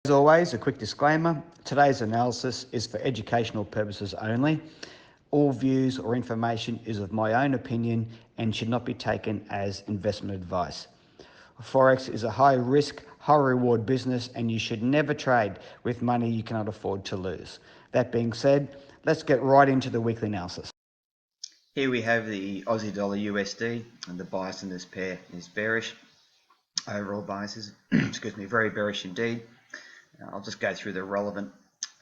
As always, a quick disclaimer. Today's analysis is for educational purposes only. All views or information is of my own opinion and should not be taken as investment advice. Forex is a high risk, high reward business, and you should never trade with money you cannot afford to lose. That being said, let's get right into the weekly analysis. Here we have the Aussie dollar USD, and the bias in this pair is bearish. Overall bias is, very bearish indeed. I'll just go through the relevant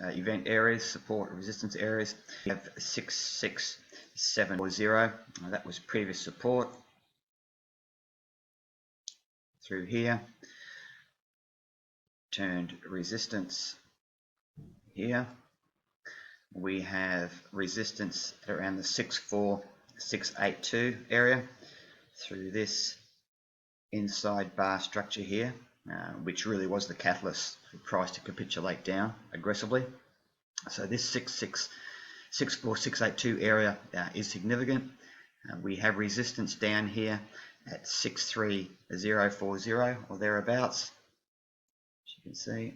event areas, support, resistance areas. We have 66740. That was previous support. Through here, turned resistance here. We have resistance at around the 64682 area through this inside bar structure here, which really was the catalyst for price to capitulate down aggressively. So this 64682 area is significant. We have resistance down here at 63040 or thereabouts, as you can see,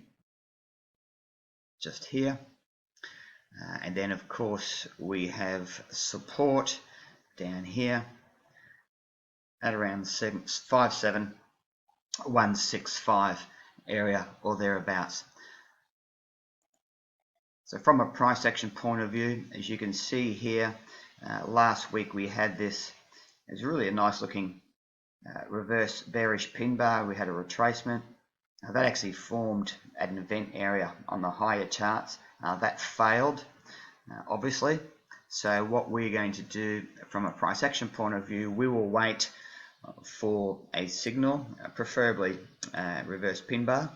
just here. And then of course we have support down here at around 57165 area or thereabouts. So from a price action point of view, as you can see here, last week we had this. It's really a nice looking reverse bearish pin bar. We had a retracement that actually formed at an event area on the higher charts. That failed, obviously. So what we're going to do from a price action point of view, we will wait for a signal, preferably reverse pin bar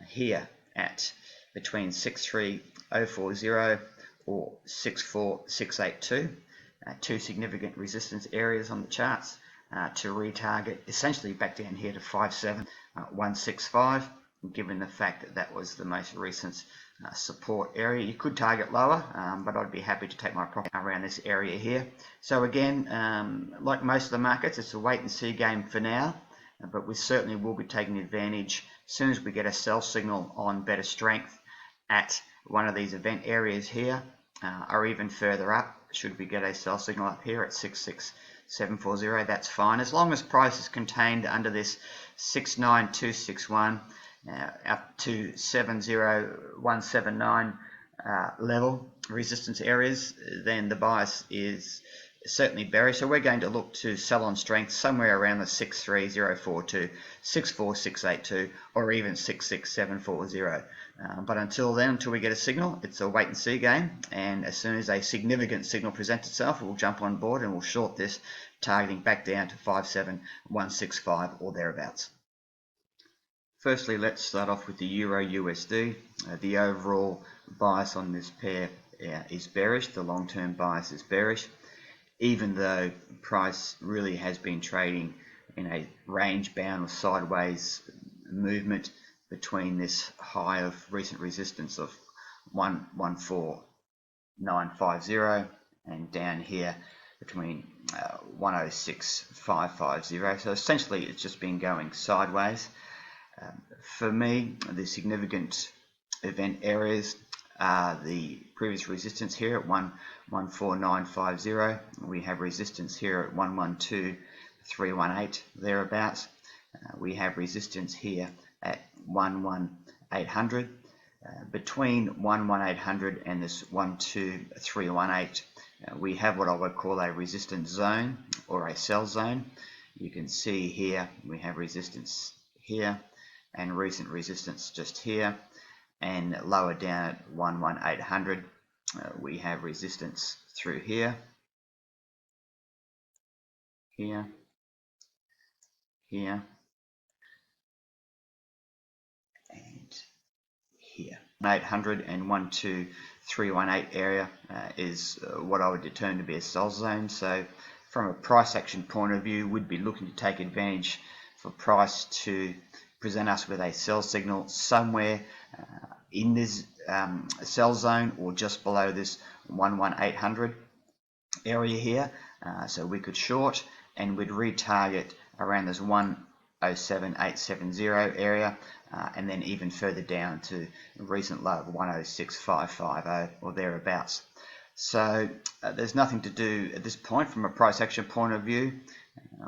here at between 63040 or 64682, two significant resistance areas on the charts, to retarget essentially back down here to 57165, given the fact that that was the most recent support area. You could target lower, but I'd be happy to take my profit around this area here. So again, like most of the markets, it's a wait and see game for now, but we certainly will be taking advantage as soon as we get a sell signal on better strength at one of these event areas here, or even further up. Should we get a sell signal up here at 66740, that's fine, as long as price is contained under this 69261 up to 70179 level resistance areas, then the bias is certainly bearish. So we're going to look to sell on strength somewhere around the 63042, 64682, or even 66740. But until then, until we get a signal, it's a wait and see game. And as soon as a significant signal presents itself, we'll jump on board and we'll short this, targeting back down to 57165 or thereabouts. Firstly, let's start off with the Euro USD. The overall bias on this pair is bearish. The long-term bias is bearish, even though price really has been trading in a range-bound or sideways movement between this high of recent resistance of 114,950 and down here between 106,550. So essentially, it's just been going sideways. For me, the significant event areas are the previous resistance here at 114,950. We have resistance here at 112,318 thereabouts. We have resistance here at 11800. Between 11800 and this 12318, we have what I would call a resistance zone or a sell zone. You can see here we have resistance here and recent resistance just here, and lower down at 11800 we have resistance through here, here, and here. 800 and 12318 area is what I would determine to be a sell zone. So from a price action point of view, we'd be looking to take advantage for price to present us with a sell signal somewhere in this sell zone or just below this 11800 area here. So we could short and we'd retarget around this 1 107,870 area, and then even further down to a recent low of 106,550 or thereabouts. So there's nothing to do at this point from a price action point of view.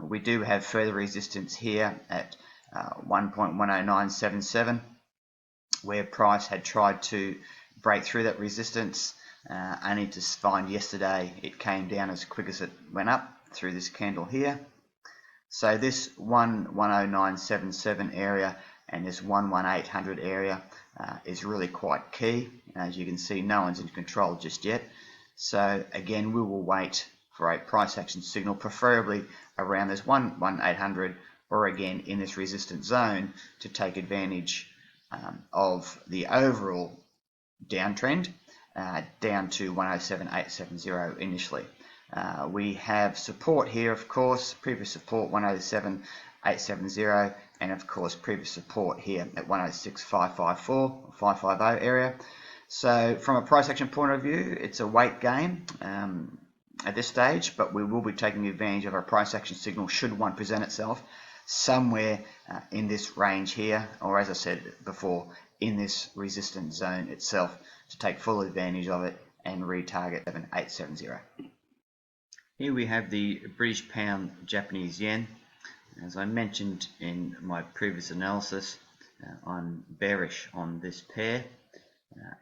We do have further resistance here at 1.10977, where price had tried to break through that resistance, only to find yesterday it came down as quick as it went up through this candle here. So this 10977 area and this 11800 area is really quite key. As you can see, no one's in control just yet. So again, we will wait for a price action signal, preferably around this 11800 or again in this resistance zone, to take advantage of the overall downtrend down to 107,870 initially. We have support here, of course, previous support 107,870, and of course previous support here at 106,554 or 550 area. So from a price action point of view, it's a wait game at this stage, but we will be taking advantage of our price action signal should one present itself somewhere in this range here, or as I said before, in this resistance zone itself, to take full advantage of it and retarget 7870. Here we have the British pound Japanese yen. As I mentioned in my previous analysis, I'm bearish on this pair.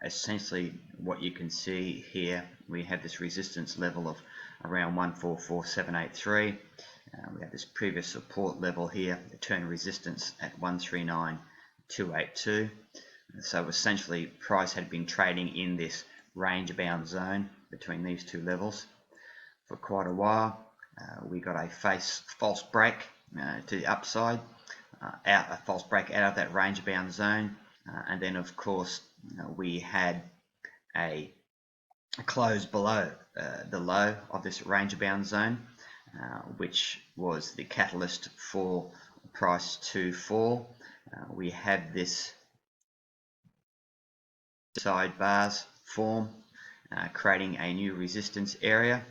Essentially what you can see here, we have this resistance level of around 144,783. We have this previous support level here, the turn resistance at 139,282. So essentially price had been trading in this range bound zone between these two levels for quite a while. We got a false break to the upside, a false break out of that range bound zone, and then of course we had a close below the low of this range bound zone, which was the catalyst for price to fall. We had this sidebars form, creating a new resistance area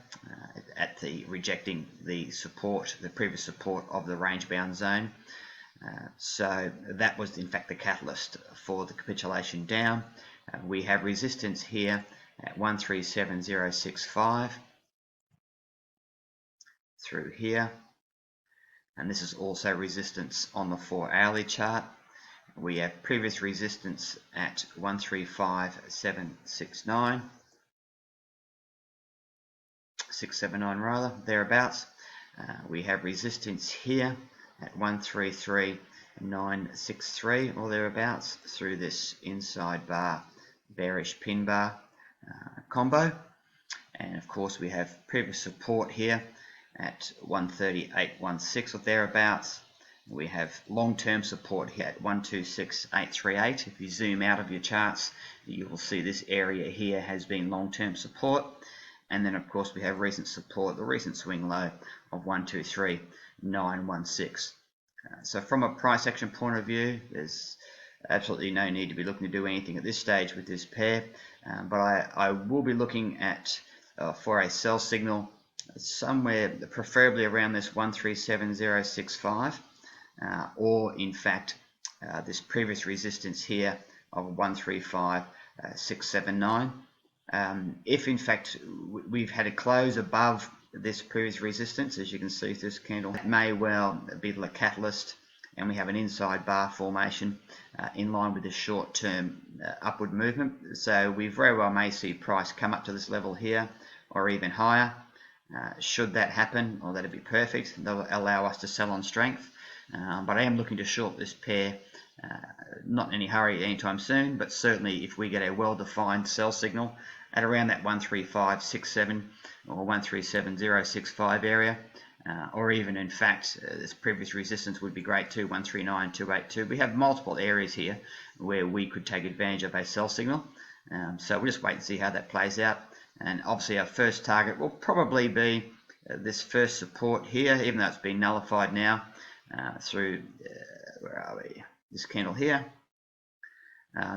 at the rejecting the support, the previous support of the range bound zone. So that was in fact the catalyst for the capitulation down. We have resistance here at 137,065 through here, and this is also resistance on the 4-hourly chart. We have previous resistance at 135,769, 679 rather, thereabouts. We have resistance here at 133,963 or thereabouts through this inside bar bearish pin bar combo, and of course we have previous support here at 138,16 or thereabouts. We have long-term support here at 126,838. If you zoom out of your charts, you will see this area here has been long-term support, and then of course we have recent support, the recent swing low of 123,916. So from a price action point of view, there's absolutely no need to be looking to do anything at this stage with this pair, but I will be looking at for a sell signal somewhere preferably around this 137,065, or in fact this previous resistance here of 135,679. If in fact we've had a close above this previous resistance, as you can see through this candle, it may well be the catalyst, and we have an inside bar formation in line with the short-term upward movement. So we very well may see price come up to this level here or even higher. Should that happen, or that'd be perfect, that'll allow us to sell on strength. But I am looking to short this pair, not in any hurry anytime soon, but certainly if we get a well-defined sell signal at around that 13567 or 137,065 area, or even in fact this previous resistance would be great too, 139,282. We have multiple areas here where we could take advantage of a sell signal, so we'll just wait and see how that plays out. And obviously our first target will probably be this first support here, even though it's been nullified now through where are we, this candle here.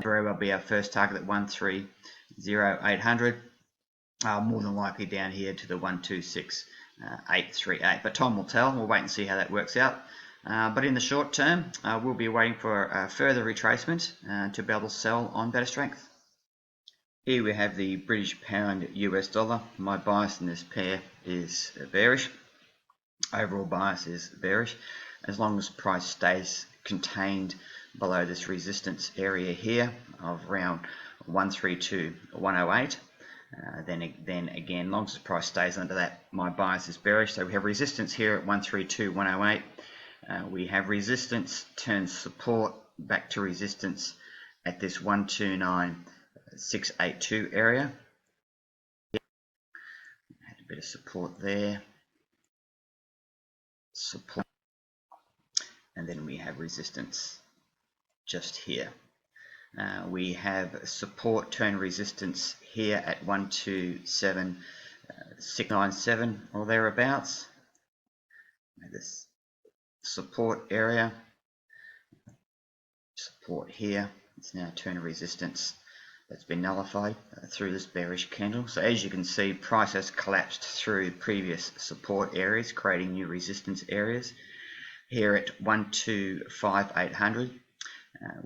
Very well be our first target at 130,800, more than likely down here to the 126,838, but time will tell. We'll wait and see how that works out. But in the short term, we'll be waiting for a further retracement to be able to sell on better strength. Here we have the British pound US dollar. My bias in this pair is bearish. Overall bias is bearish. As long as price stays contained below this resistance area here of around 132.108, then again, as long as the price stays under that, my bias is bearish. So we have resistance here at 132.108. We have resistance turns support back to resistance at this 129.682 area. Had a bit of support there. Support, and then we have resistance just here. We have support turn resistance here at 127.697 or thereabouts. This support area, support here. It's now turn resistance that's been nullified through this bearish candle. So as you can see, price has collapsed through previous support areas, creating new resistance areas. Here at 125.800,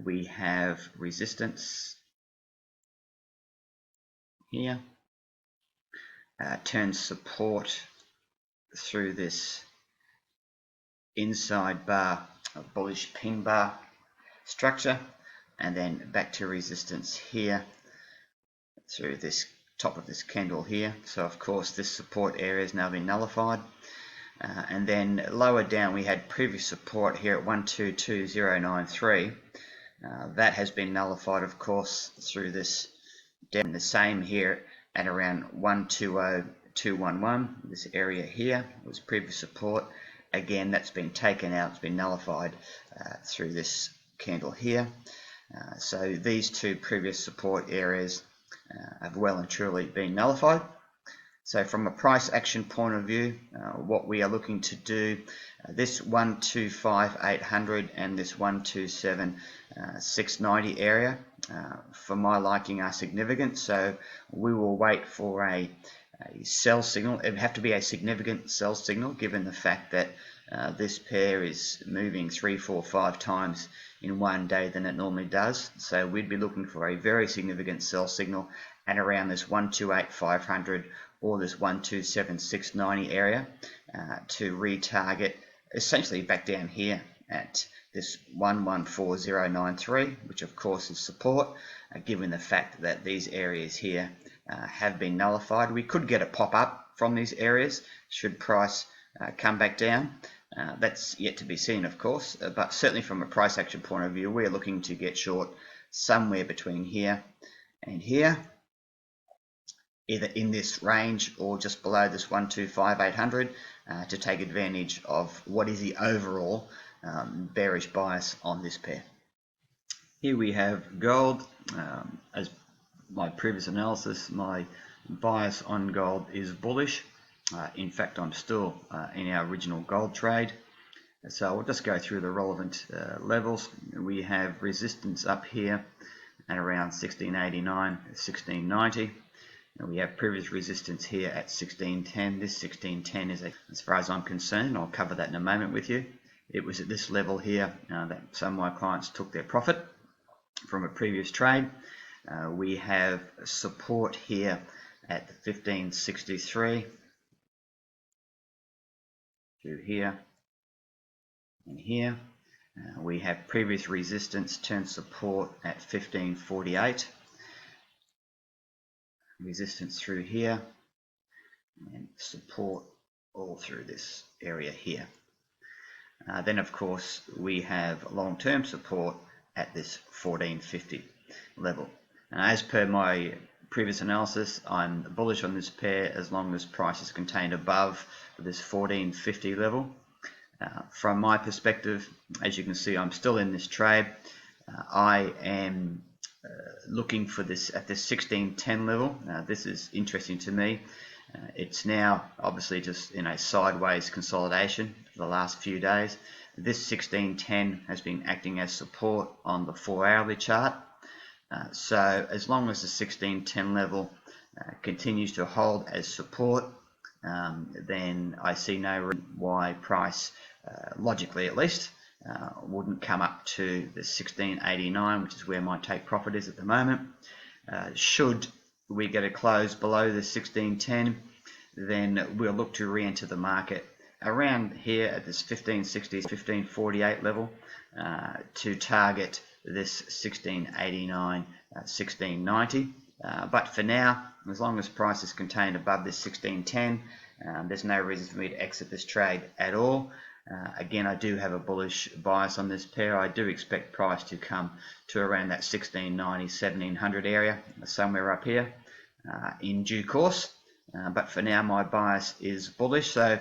we have resistance here. Turns support through this inside bar, bullish pin bar structure, and then back to resistance here through this top of this candle here. So of course this support area has now been nullified, and then lower down we had previous support here at 122.093. That has been nullified, of course, through this down. The same here at around 120.211. This area here was previous support. Again, that's been taken out, it's been nullified through this candle here. So these two previous support areas have well and truly been nullified. So from a price action point of view, what we are looking to do, this 125.800 and this 127.690 area, for my liking, are significant. So we will wait for a sell signal. It would have to be a significant sell signal, given the fact that this pair is moving 3, 4, 5 times in one day than it normally does. So we'd be looking for a very significant sell signal at around this 128.500 or this 127.690 area to retarget essentially back down here at this 114.093, which of course is support, given the fact that these areas here have been nullified. We could get a pop up from these areas should price come back down. That's yet to be seen, of course, but certainly from a price action point of view, we're looking to get short somewhere between here and here, either in this range or just below this 125.800, to take advantage of what is the overall bearish bias on this pair. Here we have gold. As my previous analysis, my bias on gold is bullish. In fact, I'm still in our original gold trade. So we'll just go through the relevant levels. We have resistance up here at around 1689, 1690. And we have previous resistance here at 1610. This 1610 is, as far as I'm concerned, I'll cover that in a moment with you. It was at this level here that some of my clients took their profit from a previous trade. We have support here at 1563 through here and here. We have previous resistance turn support at 1548. Resistance through here and support all through this area here. Then of course we have long-term support at this 1450 level. As per my previous analysis, I'm bullish on this pair as long as price is contained above this 1450 level. From my perspective, as you can see, I'm still in this trade. I am looking for this at this 1610 level. This is interesting to me. It's now obviously just in a sideways consolidation for the last few days. This 1610 has been acting as support on the 4-hourly chart. So as long as the 1610 level continues to hold as support, then I see no reason why price logically at least, wouldn't come up to the 1689, which is where my take profit is at the moment. Should we get a close below the 1610, then we'll look to re-enter the market around here at this 1560, 1548 level to target this 1689, 1690. But for now, as long as price is contained above this 1610, there's no reason for me to exit this trade at all. Again, I do have a bullish bias on this pair. I do expect price to come to around that 1690, 1700 area, somewhere up here in due course. But for now, my bias is bullish. So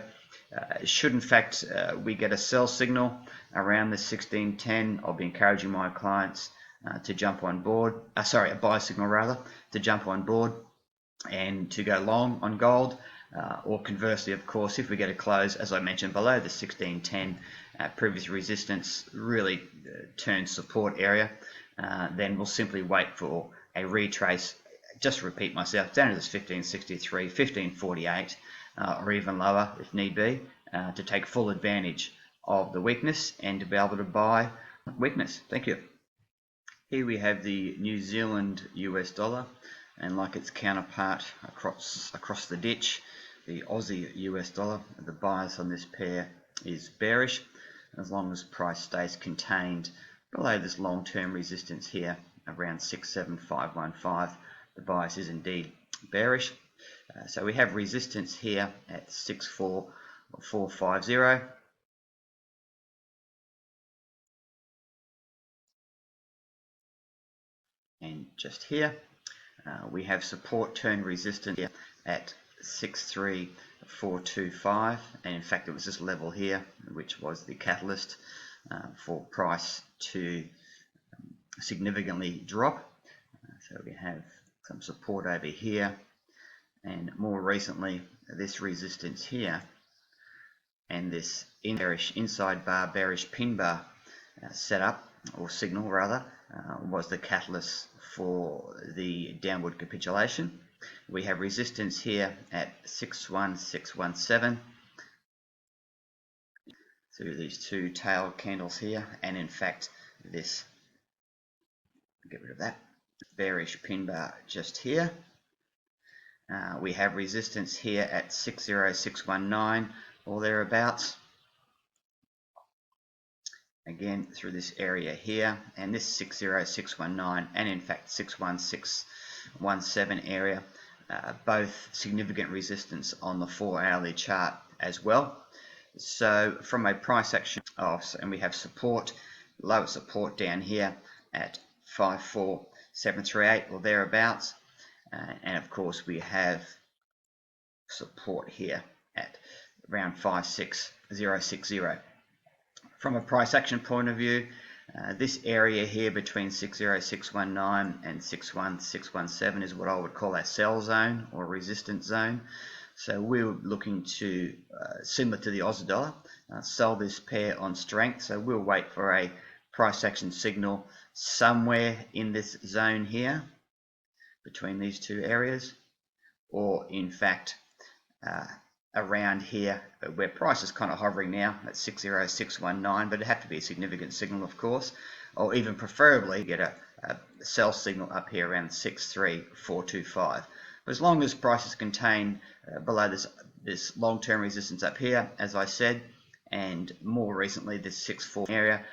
should in fact we get a sell signal around the 1610, I'll be encouraging my clients to jump on board. Sorry, a buy signal rather, to jump on board and to go long on gold. Or conversely, of course, if we get a close, as I mentioned, below the 1610 previous resistance, really turn support area, then we'll simply wait for a retrace, just repeat myself, down to this 1563, 1548, or even lower if need be, to take full advantage of the weakness and to be able to buy weakness. Thank you. Here we have the New Zealand US dollar, and like its counterpart across the ditch, the Aussie US dollar. The bias on this pair is bearish. As long as price stays contained below this long-term resistance here around 67515, the bias is indeed bearish. So we have resistance here at 64450. And just here we have support turn resistance here at 63425, and in fact it was this level here which was the catalyst for price to significantly drop. So we have some support over here, and more recently this resistance here and this bearish inside bar, bearish pin bar setup or signal rather was the catalyst for the downward capitulation. We have resistance here at 61617 through these two tail candles here, and in fact this, get rid of that, bearish pin bar just here. We have resistance here at 60619 or thereabouts, again through this area here, and this 60619 and in fact 61617 area, both significant resistance on the 4-hourly chart as well. So from a price action, and we have support, lower support down here at 54738 or thereabouts, and of course we have support here at around 56060. From a price action point of view, this area here between 60619 and 61617 is what I would call a sell zone or resistance zone. So we're looking to, similar to the Aussie dollar, sell this pair on strength. So we'll wait for a price action signal somewhere in this zone here between these two areas, or in fact around here where price is kind of hovering now at 60619, but it'd have to be a significant signal, of course, or even preferably get a sell signal up here around 63425. But as long as price is contained below this long-term resistance up here, as I said, and more recently this 64 area,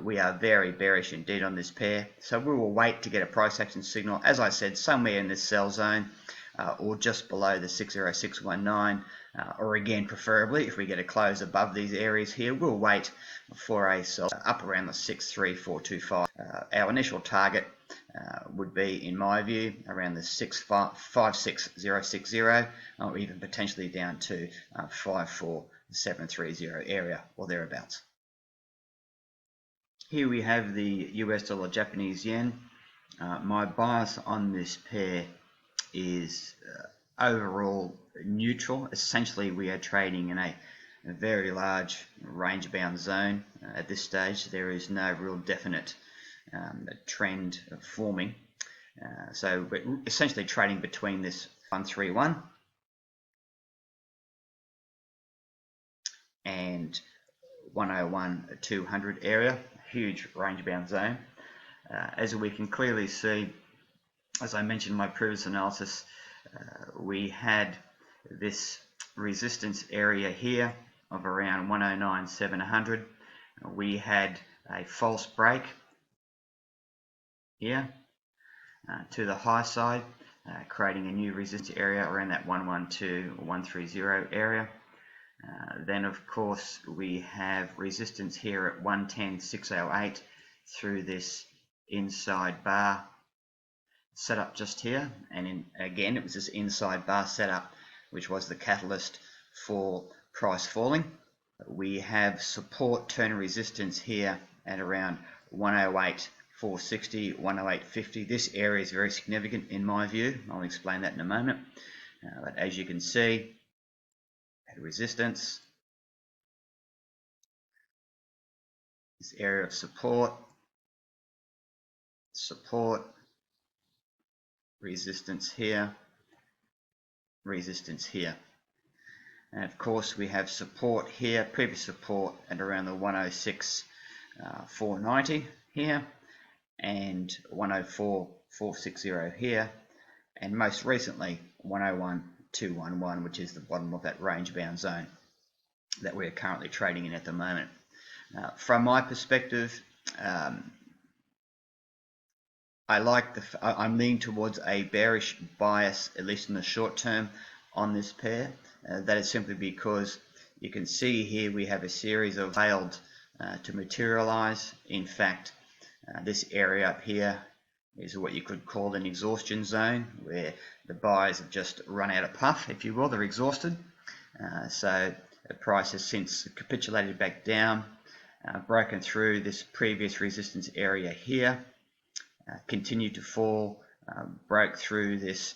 we are very bearish indeed on this pair. So we will wait to get a price action signal, as I said, somewhere in this sell zone or just below the 60619, or again preferably if we get a close above these areas here, we'll wait for a sell up around the 63425. Our initial target would be, in my view, around the 56060, or even potentially down to 54730 area or thereabouts. Here we have the US dollar Japanese yen. My bias on this pair is overall neutral. Essentially we are trading in a very large range bound zone at this stage. There is no real definite trend forming, so we're essentially trading between this 131 and 101-200 area, huge range bound zone. As we can clearly see, as I mentioned in my previous analysis, we had this resistance area here of around 109,700. We had a false break here to the high side, creating a new resistance area around that 112-130 area. Then of course we have resistance here at 110,608 through this inside bar setup just here, and again it was this inside bar setup which was the catalyst for price falling. We have support turn resistance here at around 108,460, 108.50. This area is very significant in my view. I'll explain that in a moment. But as you can see, at resistance, this area of support, resistance here, resistance here. And of course we have support here, previous support at around the 106,490 here, and 104,460 here, and most recently 101,211, which is the bottom of that range bound zone that we're currently trading in at the moment. From my perspective, I'm leaning towards a bearish bias, at least in the short term, on this pair. That is simply because you can see here we have a series of failed to materialize. In fact, this area up here is what you could call an exhaustion zone, where the buyers have just run out of puff, if you will. They're exhausted. So the price has since capitulated back down, broken through this previous resistance area here, continued to fall, broke through this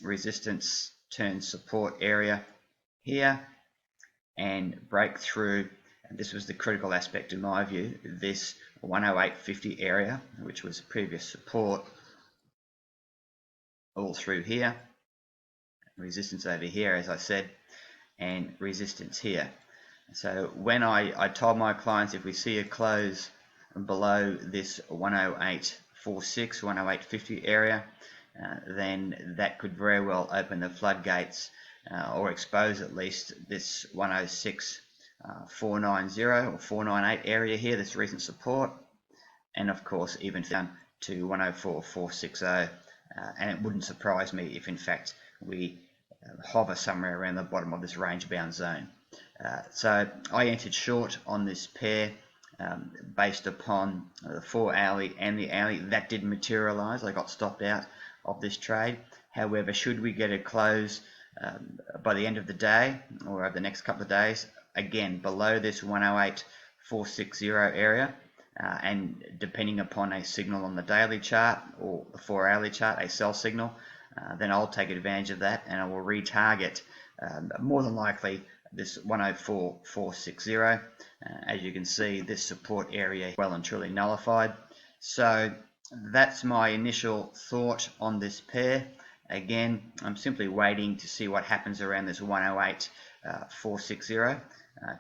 resistance turn support area here, and break through, and this was the critical aspect in my view, this 108.50 area, which was previous support, all through here, resistance over here as I said, and resistance here. So when I told my clients, if we see a close below this 108.46, 108.50 area, then that could very well open the floodgates, or expose at least this 106,490 or 498 area here, this recent support, and of course even down to 104,460, and it wouldn't surprise me if in fact we hover somewhere around the bottom of this range bound zone. So I entered short on this pair based upon the 4 hourly and the hourly. That didn't materialize. I got stopped out of this trade. However, should we get a close by the end of the day or over the next couple of days, again below this 108,460 area, and depending upon a signal on the daily chart or the 4 hourly chart, a sell signal, then I'll take advantage of that and I will retarget more than likely this 104,460. As you can see, this support area is well and truly nullified. So that's my initial thought on this pair. Again, I'm simply waiting to see what happens around this 108,460.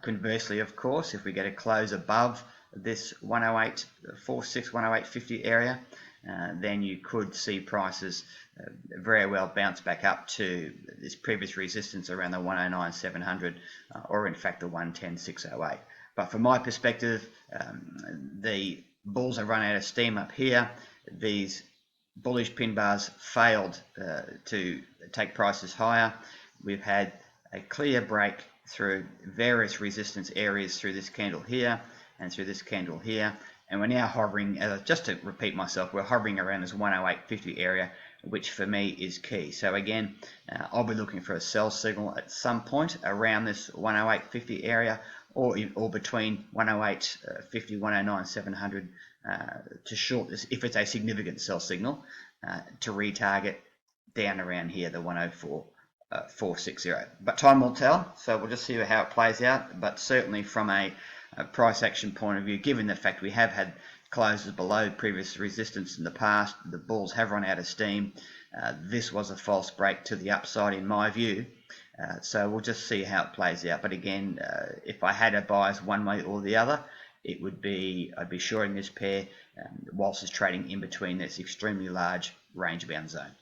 Conversely, of course, if we get a close above this 108.46, 108.50 area, then you could see prices very well bounce back up to this previous resistance around the 109,700, or in fact the 110,608. But from my perspective, the bulls have run out of steam up here. These bullish pin bars failed to take prices higher. We've had a clear break through various resistance areas through this candle here and through this candle here, and we're now hovering, just to repeat myself, we're hovering around this 108.50 area, which for me is key. So again, I'll be looking for a sell signal at some point around this 108.50 area, or between 108.50, 109,700 to short this if it's a significant sell signal, to retarget down around here, the 104,460. But time will tell, so we'll just see how it plays out. But certainly from a price action point of view, given the fact we have had closes below previous resistance in the past, the bulls have run out of steam, this was a false break to the upside in my view, So we'll just see how it plays out. But again, if I had a bias one way or the other, it would be, I'd be shorting this pair whilst it's trading in between this extremely large range bound zone.